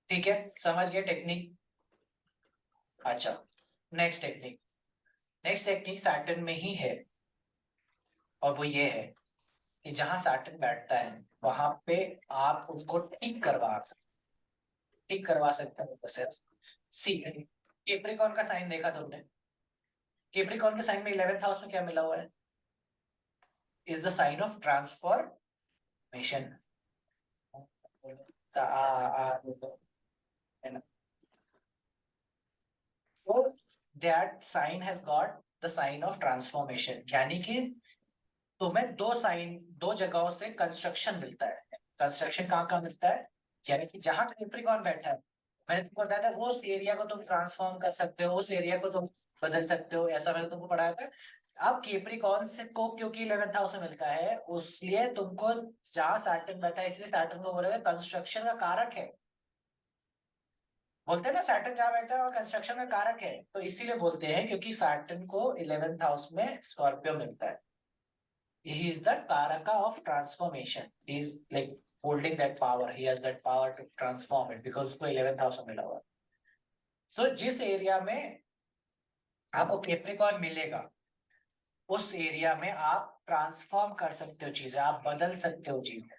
ठीक है, समझ गए टेक्निक। अच्छा, next technique, next technique Saturn में ही है, और वो ये है कि जहां सैटर्न बैठता है वहां पे आप उसको ठीक करवा सकते हो बस। सी, केप्रिकॉन का साइन देखा तुमने? केप्रिकॉन के साइन में 11th हाउस में क्या मिला हुआ है? Is the sign of transformation. है ना? तो that sign has got the sign of transformation, यानी कि तुम्हें दो जगहों से कंस्ट्रक्शन मिलता है। कंस्ट्रक्शन कहाँ कहाँ मिलता है? यानी कि जहां कैप्रिकॉन बैठा है, मैंने तुमको बताया था वो उस एरिया को तुम ट्रांसफॉर्म कर सकते हो, उस एरिया को तुम बदल सकते हो, ऐसा मैंने तुमको पढ़ाया था। अब कैप्रिकॉन से को क्योंकि 11th हाउस में मिलता है, उसलिए तुमको जहां सैटर्न बैठा है, इसलिए सैटर्न को बोला कंस्ट्रक्शन का कारक है। बोलते हैं ना सैटर्न जहां बैठता है वो कंस्ट्रक्शन का कारक है, तो इसीलिए बोलते हैं क्योंकि सैटर्न को 11th हाउस में स्कॉर्पियो मिलता है। He is the Karaka of transformation. He is like holding that power. He has that power to transform it because उसको 11th हाउस में मिला हुआ है। सो जिस एरिया में आपको कैप्रिकॉर्न मिलेगा, उस एरिया में आप ट्रांसफॉर्म कर सकते हो चीजें, आप बदल सकते हो चीजें,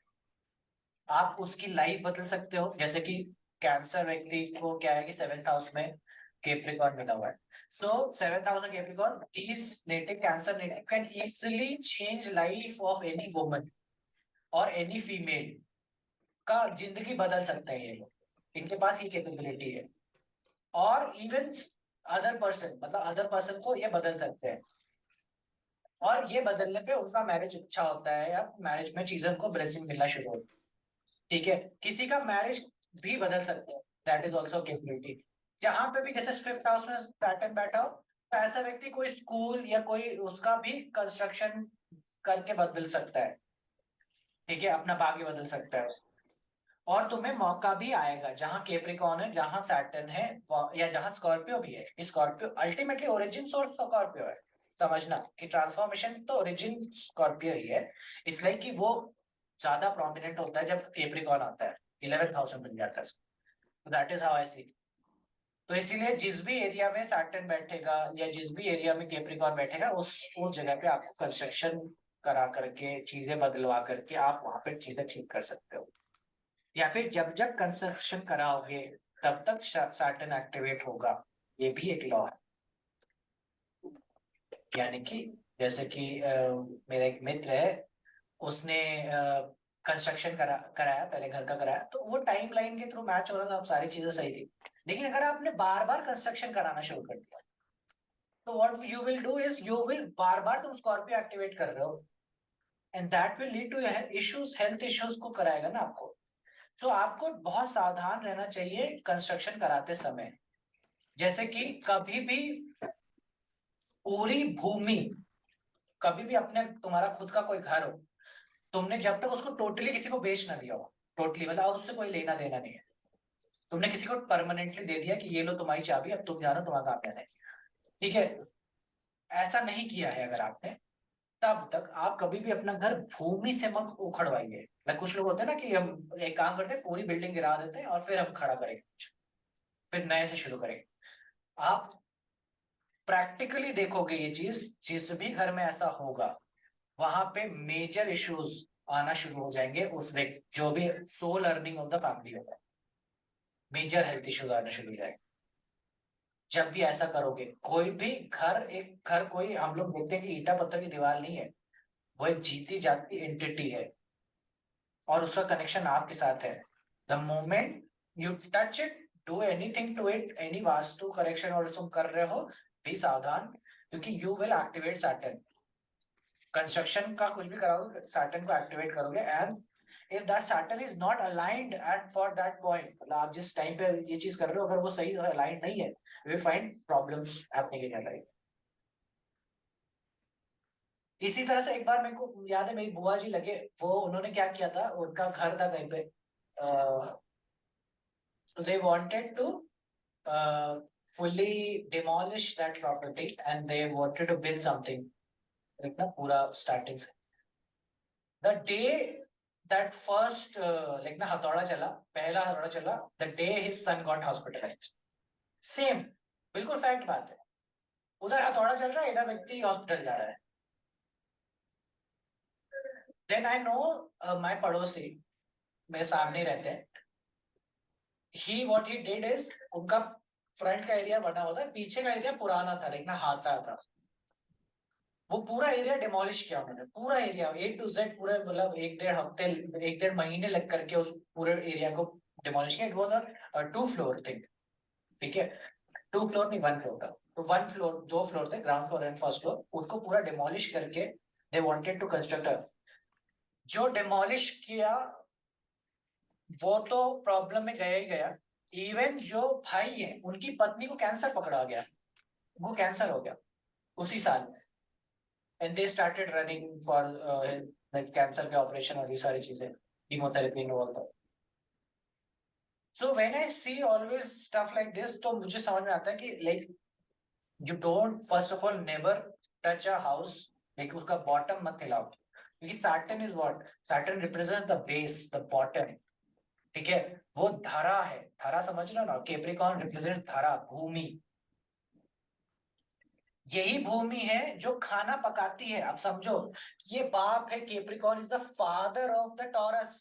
आप उसकी लाइफ बदल सकते हो। जैसे कि कैंसर व्यक्ति को क्या है कि 7th हाउस में कैप्रिकॉर्न मिला हुआ है। सो 7th हाउस में कैप्रिकॉर्न, इस native cancer native can easily change life of any woman और एनी फीमेल का जिंदगी बदल सकते हैं ये लोग, इनके पास ये कैपेबिलिटी है। और इवन अदर पर्सन, मतलब अदर पर्सन को ये बदल सकते हैं, और ये बदलने पे उनका मैरिज अच्छा होता है, या मैरिज में चीजें उनको ब्लेसिंग मिलना शुरू होती है। ठीक है, किसी का मैरिज भी बदल सकते हैं, दैट इज ऑल्सो कैपेबिलिटी। जहां पे भी जैसे 5th हाउस में पैटर्न बैठा हो, तो ऐसा व्यक्ति कोई स्कूल या कोई उसका भी कंस्ट्रक्शन करके बदल सकता है। ठीक है, अपना भाग्य बदल सकता है। और तुम्हें मौका भी आएगा जहां कैप्रिकॉर्न है, जहां सैटर्न है, या जहां स्कॉर्पियो भी है। Scorpio ultimately origin source Scorpio है, समझना कि ट्रांसफॉर्मेशन तो ओरिजिन स्कॉर्पियो ही है। इसलिए कि वो ज्यादा प्रोमिनेंट होता है जब कैप्रिकॉर्न आता है, 11th हाउस में मिल जाता है। दैट इज हाउ आई सी। तो इसीलिए जिस भी एरिया में सैटर्न बैठेगा या जिस भी एरिया में कैप्रिकॉर्न बैठेगा, उस जगह पे आपको कंस्ट्रक्शन करा करके, चीजें बदलवा करके आप वहां पे चीजें ठीक कर सकते हो। या फिर जब जब कंस्ट्रक्शन कराओगे तब तक सैटर्न एक्टिवेट होगा, ये भी एक लॉ है। यानी कि जैसे कि मेरा एक मित्र है, उसने कंस्ट्रक्शन कराया, पहले घर का कराया, तो वो टाइम लाइन के थ्रू मैच हो रहा था, अब सारी चीजें सही थी। लेकिन अगर आपने बार बार कंस्ट्रक्शन कराना शुरू कर दिया, तो what you will do is you will बार बार तुम स्कॉर्पियो एक्टिवेट कर रहे हो, and that will lead to issues, health issues को कराएगा ना आपको। तो आपको बहुत सावधान रहना चाहिए कंस्ट्रक्शन कराते समय। जैसे कि कभी भी पूरी भूमि, कभी भी अपने, तुम्हारा खुद का कोई घर हो, तुमने जब तक उसको टोटली किसी को बेच ना दिया हो, टोटली मतलब अब उससे कोई लेना देना नहीं है, तुमने किसी को परमानेंटली दे दिया कि ये लो तुम्हारी चाबी, अब तुम जानो, तुम्हारा काम रहना है। ठीक है, ऐसा नहीं किया है अगर आपने, तब तक आप कभी भी अपना घर भूमि से मत उखड़वाइए। लाइक कुछ लोग होते हैं ना कि हम एक काम करते हैं, पूरी बिल्डिंग गिरा देते हैं और फिर हम खड़ा करेंगे कुछ, फिर नए से शुरू करेंगे। आप प्रैक्टिकली देखोगे ये चीज, जिस भी घर में ऐसा होगा वहां पे मेजर इश्यूज आना शुरू हो जाएंगे, उस व्यक्ति जो भी sole earning of the family होगा, मेजर हेल्थ इश्यूज आना शुरू हो जाएंगे। जब भी ऐसा करोगे, कोई भी घर, एक घर कोई, हम लोग बोलते हैं कि ईटा पत्थर की दीवार नहीं है, वो एक जीती जाती एंटिटी है, और उसका कनेक्शन आपके साथ है। The moment you touch it, do anything to it, any vastu correction और तुम कर रहे हो, भी सावधान, क्योंकि you will activate Saturn. Construction का कुछ भी कराओगे सैटर्न को एक्टिवेट करोगे, and if that Saturn is not aligned at for that point, मतलब आप जिस टाइम पे ये चीज कर रहे हो अगर वो सही अलाइंड नहीं है, we find problems happening in your life. इसी तरह से एक बार मेरे को याद है, मेरी बुआ जी लगे, वो उन्होंने क्या किया था, उनका घर था कहीं पे, so they wanted to fully demolish that property and they wanted to build something, like ना पूरा स्टार्टिंग से। The day that first like ना हथौड़ा चला, पहला हथौड़ा चला the day his son got hospitalized. Same, बिल्कुल फैक्ट बात है। उधर हथौड़ा चल रहा है, इधर व्यक्ति हॉस्पिटल जा रहा है। देन आई नो माय पड़ोसी मेरे सामने रहते हैं। ही व्हाट ही डिड इज, उनका फ्रंट का एरिया बना हुआ था, पीछे का एरिया पुराना था लेकिन हाथा था। वो पूरा एरिया डिमोलिश किया उन्होंने, पूरा एरिया ए टू जेड, पूरा मतलब 1-1.5 हफ्ते, 1-1.5 महीने लग करके उस पूरे एरिया को डिमोलिश किया। It was a 2 floor thing, ठीक है, 2 फ्लोर नहीं 1 फ्लोर का। तो 1 फ्लोर, 2 फ्लोर थे, ground floor and first floor, उसको पूरा डिमोलिश करके दे वांटेड टू कंस्ट्रक्ट। जो डिमोलिश किया वो तो प्रॉब्लम में गया ही गया। इवन जो भाई है उनकी पत्नी को कैंसर पकड़ा गया, वो कैंसर हो गया उसी साल। And they started running for cancer के ऑपरेशन और ये सारी चीजें, कीमोथेरेपी इन्वॉल्व था। So when I see always stuff like this, तो मुझे समझ में आता है कि like you don't first of all never touch a house, like उसका बॉटम मत हिलाओ, क्योंकि Saturn is what, Saturn represent the base, the bottom, ठीक है। वो धरा है, धरा समझ रहे हो ना, कैप्रिकॉर्न रिप्रेजेंट धरा, भूमि। यही भूमि है जो खाना पकाती है। आप समझो, ये बाप है, Capricorn is the father of the taurus.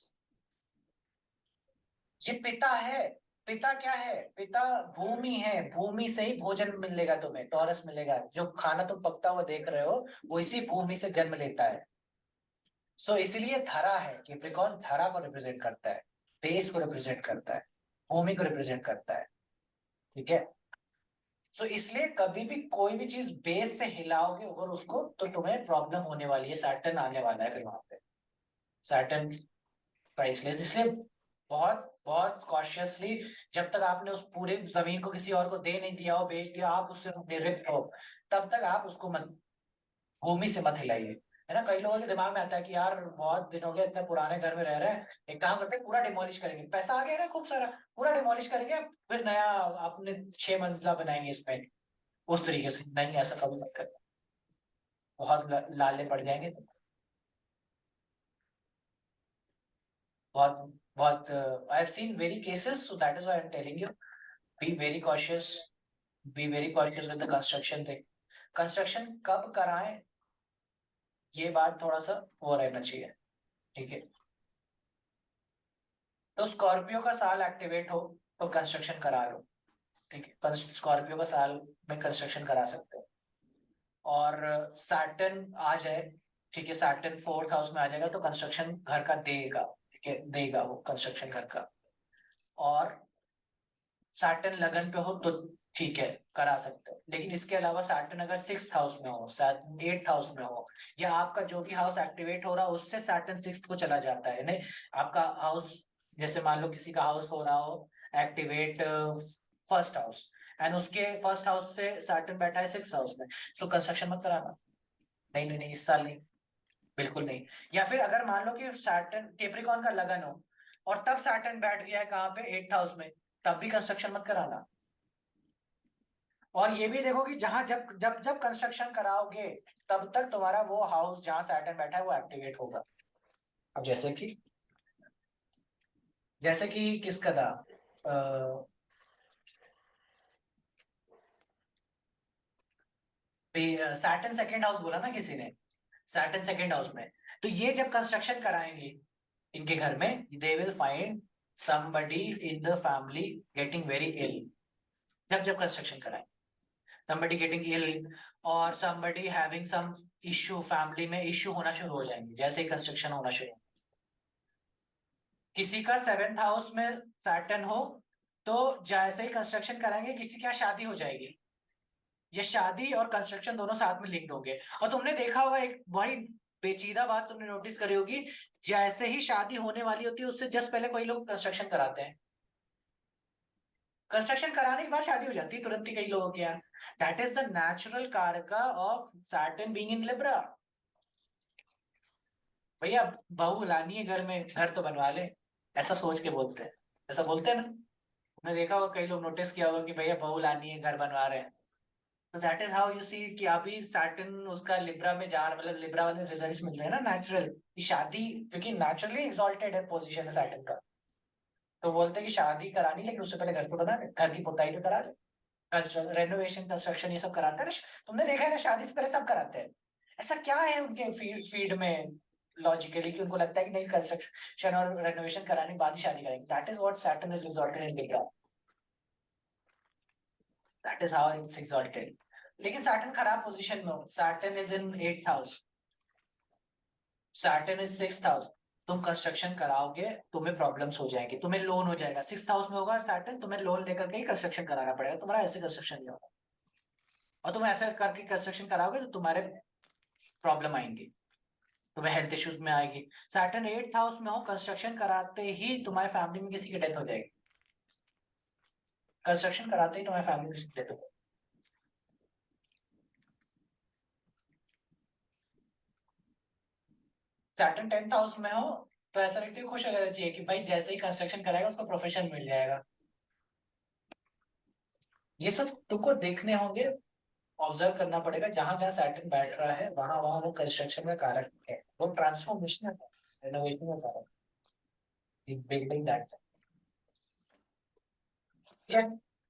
ये पिता है। पिता क्या है? पिता भूमि है, भूमि से ही भोजन मिलेगा तुम्हें, टॉरस मिलेगा। जो खाना तुम पकता हुआ देख रहे हो वो इसी भूमि से जन्म लेता है। सो इसलिए धरा है, कैप्रिकॉर्न धरा को रिप्रेजेंट करता है, बेस को रिप्रेजेंट करता है, भूमि को रिप्रेजेंट करता है, ठीक है। सो इसलिए कभी भी कोई भी चीज बेस से हिलाओगे अगर उसको, तो तुम्हें प्रॉब्लम होने वाली है, सैटर्न आने वाला है फिर वहां पे, सैटर्न प्राइसलेस। इसलिए बहुत बहुत कॉशियसली, जब तक आपने उस पूरे जमीन को किसी और को दे नहीं दिया हो, बेच दिया, आप उससे निवृत्त हो, तब तक आप उसको मत, भूमि से मत हिलाइए। है ना, कई लोगों के दिमाग में आता है कि यार बहुत दिन हो गए, इतने पुराने घर में रह रहे हैं, एक काम करते हैं पूरा डिमोलिश करेंगे, पैसा आ गया ना खूब सारा, पूरा डिमोलिश करेंगे, फिर नया अपने 6 मंजिला बनाएंगे इसमें। उस तरीके से नहीं, ऐसा कभी मत करना, बहुत लाले पड़ जाएंगे तो। बहुत बहुत I have seen very cases, so that is why I am telling you, be very cautious, be very cautious with the construction thing. Construction कब कराएं, ये बात थोड़ा सा वो रहना चाहिए, ठीक है। तो स्कॉर्पियो का साल एक्टिवेट हो तो कंस्ट्रक्शन करा लो, ठीक है, स्कॉर्पियो का साल में कंस्ट्रक्शन करा सकते हो। और सैटर्न आ जाए, ठीक है, सैटर्न 4th हाउस में आ जाएगा तो कंस्ट्रक्शन घर का देगा, ठीक है, देगा वो कंस्ट्रक्शन घर का। और सैटर्न लगन पे हो तो ठीक है, करा सकते हो। लेकिन इसके अलावा सैटर्न अगर 6th हाउस में हो, सैटर्न 8th हाउस में हो, या आपका जो भी हाउस एक्टिवेट हो रहा है उससे सैटर्न 6th को चला जाता है, नहीं, आपका हाउस, जैसे मान लो किसी का हाउस हो रहा हो एक्टिवेट 1st हाउस, एंड उसके 1st हाउस से सैटर्न बैठा है 6th हाउस में, सो कंस्ट्रक्शन मत कराना। नहीं नहीं नहीं, इस साल नहीं, बिल्कुल नहीं। या फिर अगर मान लो कि सैटर्न कैप्रिकॉर्न का लगन हो और तब सैटर्न बैठ गया है कहाँ पे, 8th हाउस में, तब भी कंस्ट्रक्शन मत कराना। और ये भी देखो कि जहां जब जब जब कंस्ट्रक्शन कराओगे तब तक तुम्हारा वो हाउस जहां सैटर्न बैठा है वो एक्टिवेट होगा। अब जैसे कि किसका था, सैटर्न 2nd हाउस बोला ना किसी ने, सैटर्न 2nd हाउस में। तो ये जब कंस्ट्रक्शन कराएंगे इनके घर में, they will find somebody in the family getting very ill। जब जब कंस्ट्रक्शन कराएं, somebody getting ill और somebody having some issue, family में इश्यू होना शुरू हो जाएंगे जैसे ही कंस्ट्रक्शन होना शुरू। किसी का 7th हाउस में सैटर्न हो तो जैसे ही कंस्ट्रक्शन कराएंगे किसी की यहाँ शादी हो जाएगी, ये शादी और कंस्ट्रक्शन दोनों साथ में लिंक्ड होंगे। और तुमने देखा होगा एक बड़ी पेचीदा बात तुमने नोटिस करी होगी, जैसे ही शादी होने वाली होती है उससे जस्ट पहले कोई लोग कंस्ट्रक्शन कराते हैं, कंस्ट्रक्शन कराने के बाद शादी हो जाती है तुरंत ही कई लोगों के यहाँ। दैट इज द नेचुरल कारका of Saturn being in Libra. भैया बहू लानी है घर में, घर तो बनवा ले, ऐसा सोच के बोलते हैं, ऐसा बोलते हैं ना। तुमने देखा होगा, कई लोग नोटिस किया होगा कि भैया बहू लानी है घर बनवा रहे हैं, तो that is how you see कि अभी सैटर्न उसका लिब्रा में जा रहा, मतलब लिब्रा वाले रिजल्ट्स मिल रहे हैं ना नेचुरल, कि शादी, क्योंकि नेचुरली एक्सॉल्टेड है पोजीशन है सैटर्न का, तो बोलते हैं कि शादी करानी, लेकिन उससे पहले घर तो बना ले, घर की पुताई तो करा ले, रेनोवेशन कंस्ट्रक्शन ये सब कराते हैं ना, तुमने देखा है ना, शादी से पहले सब कराते हैं। ऐसा क्या है उनके फीड में लॉजिकली कि उनको लगता है कि नहीं कंस्ट्रक्शन और रेनोवेशन कराने के बाद ही शादी करेंगे? That is what Saturn is exalted in Libra, that is how it's exalted. लेकिन सैटर्न खराब पोजीशन में हो, Saturn is in 8th house, Saturn is 6th house, तुम कंस्ट्रक्शन कराओगे तुम्हें प्रॉब्लम्स हो जाएंगे, तुम्हें लोन हो जाएगा, 6th हाउस में होगा सैटर्न, तुम्हें लोन लेकर के ही कंस्ट्रक्शन कराना पड़ेगा, तुम्हारा ऐसे कंस्ट्रक्शन नहीं होगा, और तुम ऐसे करके कंस्ट्रक्शन कराओगे तो तुम्हारे प्रॉब्लम आएंगी, तुम्हें हेल्थ इश्यूज में आएगी। सैटर्न 8th हाउस में हो, कंस्ट्रक्शन कराते ही तुम्हारे फैमिली में किसी की डेथ हो जाएगी, कंस्ट्रक्शन कराते ही तुम्हारे फैमिली में किसी की डेथ हो जाएगी। सैटर्न 10th हाउस में हो तो ऐसा व्यक्ति को खुश हो जाना चाहिए कि भाई जैसे ही कंस्ट्रक्शन कराएगा उसको प्रोफेशन मिल जाएगा। ये सब तुमको देखने होंगे, ऑब्जर्व करना पड़ेगा, जहां जहां सैटर्न बैठ रहा है वहां वहां वो कंस्ट्रक्शन का कारक है, वो ट्रांसफॉर्मेशन है, रेनोवेशन का कारक, बिल्डिंग दैट। ठीक है,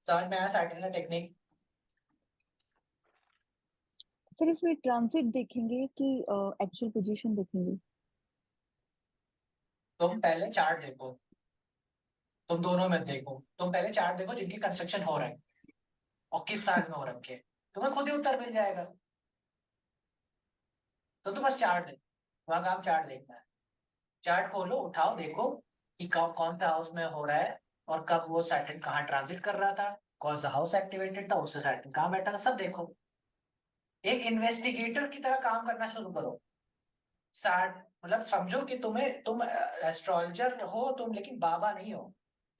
समझ में आया सैटर्न का टेक्निक? सर इसमें ट्रांजिट देखेंगे कि एक्चुअल पोजीशन देखेंगे? तुम पहले चार्ट देखो, तुम दोनों में देखो, तुम पहले चार्ट देखो जिनकी कंस्ट्रक्शन हो रहा है और किस साल में हो रखे हैं, तुम्हें खुद ही उत्तर मिल जाएगा। तो तुम बस चार्ट देखो, वहां काम चार्ट देखना है, चार्ट खोलो उठाओ देखो कि कौन सा हाउस में हो रहा है, और कब वो सैटर्न कहाँ ट्रांजिट कर रहा था, कौन सा हाउस एक्टिवेटेड था, उससे सैटर्न कहाँ बैठा था, सब देखो। एक इन्वेस्टिगेटर की तरह काम करना शुरू करो। साठ मतलब समझो कि तुम एस्ट्रोलॉजर हो तुम, लेकिन बाबा नहीं हो।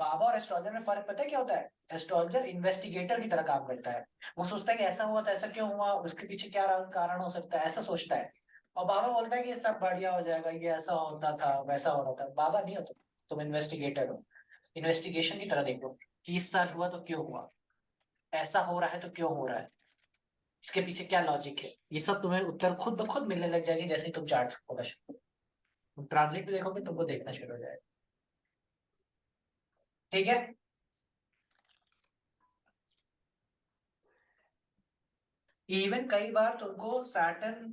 बाबा और एस्ट्रोलॉजर में फर्क पता है क्या होता है? एस्ट्रोलॉजर इन्वेस्टिगेटर की तरह काम करता है, वो सोचता है कि ऐसा हुआ तो ऐसा क्यों हुआ, उसके पीछे क्या कारण हो सकता है, ऐसा सोचता है। और बाबा बोलता है कि ये सब बढ़िया हो जाएगा, ये ऐसा होता था वैसा हो रहा था। बाबा नहीं हो तुम इन्वेस्टिगेटर हो। इन्वेस्टिगेशन की तरह देखो कि इस साल हुआ तो क्यों हुआ, ऐसा हो रहा है तो क्यों हो रहा है, इसके पीछे क्या लॉजिक है, ये सब तुम्हें उत्तर खुद ब खुद मिलने लग जाएगी जैसे ही तुम चार्ट खोला शुरू, तुम ट्रांसलेट भी देखोगे तुमको देखना शुरू हो जाएगा। ठीक है, इवन कई बार तुमको सैटर्न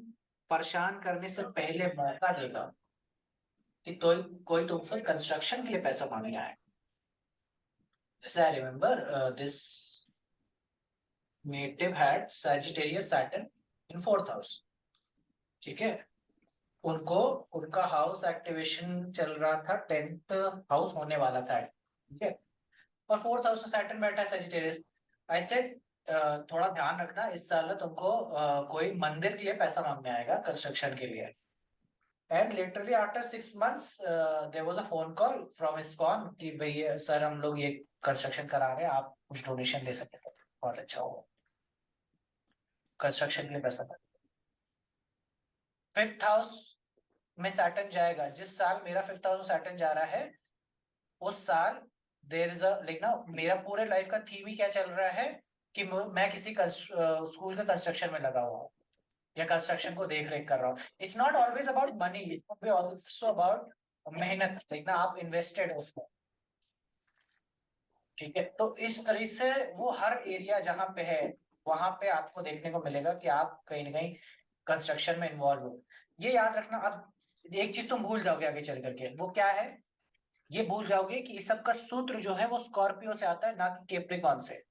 परेशान करने से पहले मौका देगा कि तो कोई तुमसे कंस्ट्रक्शन के लिए पैसा मांगने आए। जैसे I remember this native had Sagittarius Saturn in 4th house. ठीक है, उनको उनका हाउस एक्टिवेशन चल रहा था, 10th हाउस होने वाला था, ठीक है, और 4th हाउस में सैटर्न बैठा है सैजिटेरियस। आई सेड थोड़ा ध्यान रखना इस साल ना तुमको कोई मंदिर के लिए पैसा मांगने आएगा कंस्ट्रक्शन के लिए। And literally after 6 months there was a phone call from ISKCON कि भाई सर हम लोग ये कंस्ट्रक्शन करा रहे हैं, आप कुछ डोनेशन दे सकते हैं, बहुत अच्छा होगा, कंस्ट्रक्शन के लिए पैसा। 5th हाउस में सैटर्न जाएगा, जिस साल मेरा 5th हाउस में सैटर्न जा रहा है उस साल देर इज अ लाइक ना, मेरा पूरे लाइफ का थीम ही क्या चल रहा है कि मैं किसी स्कूल के कंस्ट्रक्शन में लगा हुआ हूँ या कंस्ट्रक्शन को देख रेख कर रहा हूँ। It's not always about money, it's also about मेहनत, देखना आप इन्वेस्टेड हो उसमें। ठीक है, तो इस तरह से वो हर एरिया जहां पे है वहां पे आपको देखने को मिलेगा कि आप कहीं ना कहीं कंस्ट्रक्शन में इन्वॉल्व हो। ये याद रखना। अब एक चीज तुम भूल जाओगे आगे चल करके, वो क्या है? ये भूल जाओगे कि इस सब का सूत्र जो है वो स्कॉर्पियो से आता है, ना कि केप्रिकॉन से।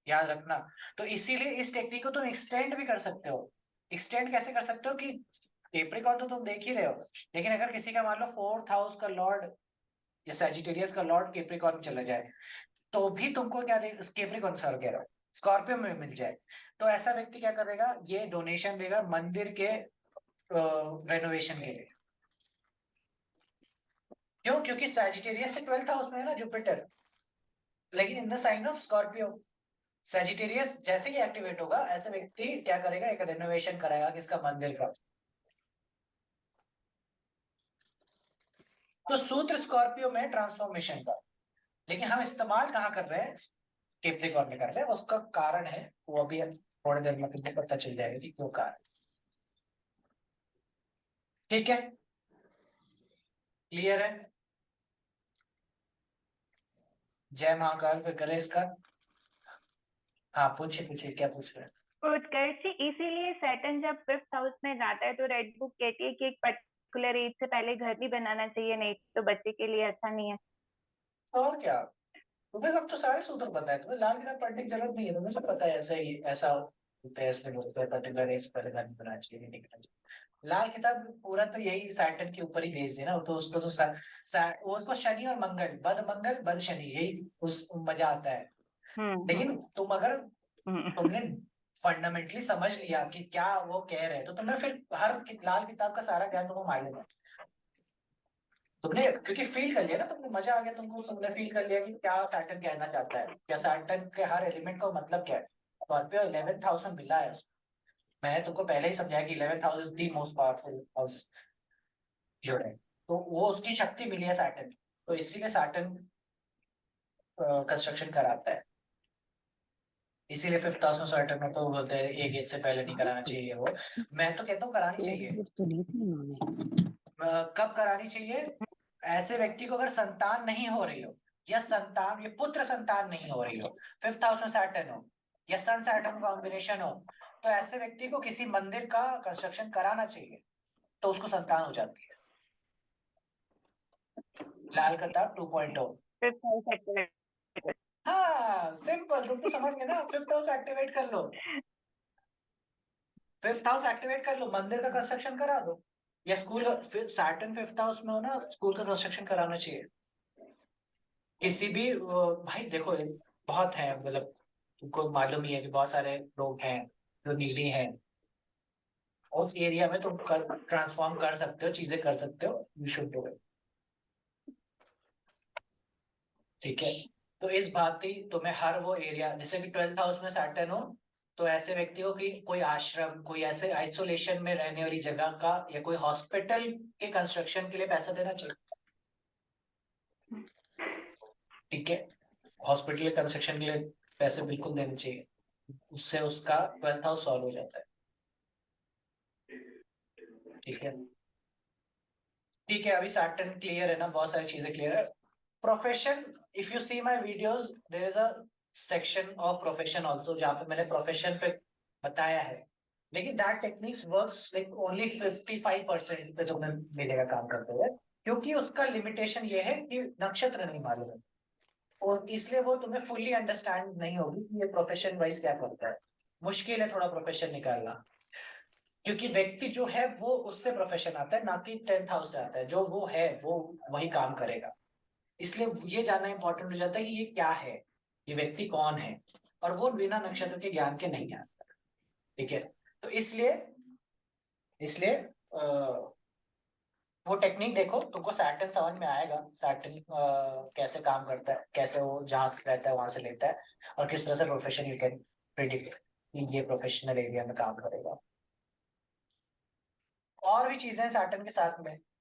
याद रखना। तो इसीलिए इस टेक्निक को तुम एक्सटेंड भी कर सकते हो। एक्सटेंड कैसे कर सकते हो कि केप्रिकॉन तो तुम देख ही रहे हो, लेकिन अगर किसी का मान लो 4th हाउस का लॉर्ड या सैजिटेरियस का लॉर्ड केप्रिकॉन में चला जाए, तो भी तुमको क्या दे, केप्रिकॉन सर कह रहा हूं, स्कॉर्पियो में मिल जाए, तो ऐसा व्यक्ति क्या करेगा, ये डोनेशन देगा मंदिर के रेनोवेशन के लिए। क्यों? क्योंकि सैजिटेरियस से 12th हाउस में है ना जुपिटर, लेकिन in the sign of Scorpio. Sagittarius जैसे ही एक्टिवेट होगा ऐसे व्यक्ति क्या करेगा, एक रेनोवेशन कराएगा किसका, मंदिर का। तो सूत्र स्कॉर्पियो में ट्रांसफॉर्मेशन का, लेकिन हम इस्तेमाल कहाँ कर रहे हैं? कैप्रिकॉर्न में करते हैं, उसका कारण है वो अभी थोड़ी देर में तुमको पता चल जाएगा कि क्यों कारण। ठीक है, क्लियर है? जय महाकाल, फिर करें इसका। हाँ पूछिए पूछिए, क्या पूछ रहे हैं? उत्कर्षी, इसीलिए सैटर्न जब 5th हाउस में जाता है तो रेड बुक कहती है कि एक पर्टिकुलर एज से पहले घर भी बनाना चाहिए, नहीं तो बच्चे के लिए अच्छा नहीं है। और क्या, तुम्हें सब तो सारे सूत्र पता है, तुम्हें लाल किताब पढ़ने की जरूरत नहीं है, तुम्हें सब पता है, ऐसा ही ऐसा होता है, ऐसे होता है, पर्टिकुलर एज पहले घर नहीं बनाना चाहिए, नहीं करना चाहिए। लाल किताब पूरा तो यही सैटर्न के ऊपर ही बेस्ड है ना, तो उसको तो उनको शनि और मंगल बद शनि, यही उस मजा आता है। लेकिन तुम अगर तुमने फंडामेंटली समझ लिया कि क्या वो कह रहे हैं, तो तुम्हें फिर लाल किताब का सारा ज्ञान तुमको मालूम है। तुमने क्योंकि फील कर लिया ना, तुमने मजा आ गया तुमको, तुमने फील कर लिया कि क्या सैटर्न कहना चाहता है, क्या सैटर्न के हर एलिमेंट का मतलब क्या है। स्कॉर्पियो 11th हाउस में मिला है उसको। मैंने तुमको पहले ही समझाया कि 11th house is the most powerful house जो है, तो वो उसकी शक्ति मिली है सैटर्न, तो इसीलिए सैटर्न कंस्ट्रक्शन कराता है। इसीलिए 5th हाउस में सैटर्न में तो बोलते हैं एक एज से पहले नहीं कराना चाहिए वो। मैं तो कहता हूँ करानी चाहिए। तो ली थी इन्होंने। कब करानी चाहिए? ऐसे व्यक्ति को अगर संतान नहीं हो रही हो, या संतान ये पुत्र संतान नहीं हो रही हो, 5th हाउस में सैटर्न हो या सन सैटर्न कॉम्बिनेशन हो, तो ऐसे व्यक्ति को किसी मंदिर का कंस्ट्रक्शन कराना चाहिए, तो उसको संतान हो जाती है। लाल किताब 2.0। 5th house activate. हाँ सिंपल, तुम तो समझ गए ना, 5th हाउस एक्टिवेट कर लो, 5th हाउस एक्टिवेट कर लो, मंदिर का कंस्ट्रक्शन करा दो, या स्कूल, सैटर्न 5th हाउस में हो ना, स्कूल का कंस्ट्रक्शन कराना चाहिए। किसी भी भाई देखो, बहुत है, मतलब तुमको मालूम ही है कि बहुत सारे लोग हैं जो नीडी हैं, उस एरिया में तुम कर ट्रांसफॉर्म कर सकते हो, चीजें कर सकते हो, यू शुड डू इट। ठीक है, तो इस बात ही तुम्हें हर वो एरिया, जैसे कि 12th हाउस में सैटर्न हो, तो ऐसे व्यक्तियों की कोई आश्रम, कोई ऐसे आइसोलेशन में रहने वाली जगह का, या कोई हॉस्पिटल के कंस्ट्रक्शन के लिए पैसा देना चाहिए। ठीक है, हॉस्पिटल कंस्ट्रक्शन के लिए पैसे बिल्कुल देने चाहिए, उससे उसका 12th हाउस सॉल्व हो जाता है। ठीक है, ठीक है, अभी सैटर्न क्लियर है ना, बहुत सारी चीजें क्लियर है। Profession, if you see my videos, there is a section of profession also, जहाँ पे मैंने प्रोफेशन पे बताया है, लेकिन that techniques works like only 55% पे तुम्हें मिलेगा काम करते हुए, क्योंकि उसका लिमिटेशन ये है कि नक्षत्र नहीं मालूम है, और इसलिए वो तुम्हें फुल्ली अंडरस्टैंड नहीं होगी कि ये प्रोफेशन वाइज क्या करता है। मुश्किल है थोड़ा प्रोफेशन निकालना, क्योंकि व्यक्ति जो है वो उससे प्रोफेशन आता है, ना कि 10th हाउस से आता है, जो वो है वो वही काम करेगा। इसलिए ये जानना इंपॉर्टेंट हो जाता है कि ये क्या है, ये व्यक्ति कौन है, और वो बिना नक्षत्र के ज्ञान के नहीं आता। ठीक है, तो इसलिए इसलिए वो टेक्निक देखो, तुमको सैटर्न समझ में आएगा, सैटर्न कैसे काम करता है, कैसे वो जहां से रहता है वहां से लेता है, और किस तरह से प्रोफेशन यू कैन प्रिडिक्ट कि ये प्रोफेशनल एरिया में काम करेगा। और भी चीजें हैं सैटर्न के साथ में,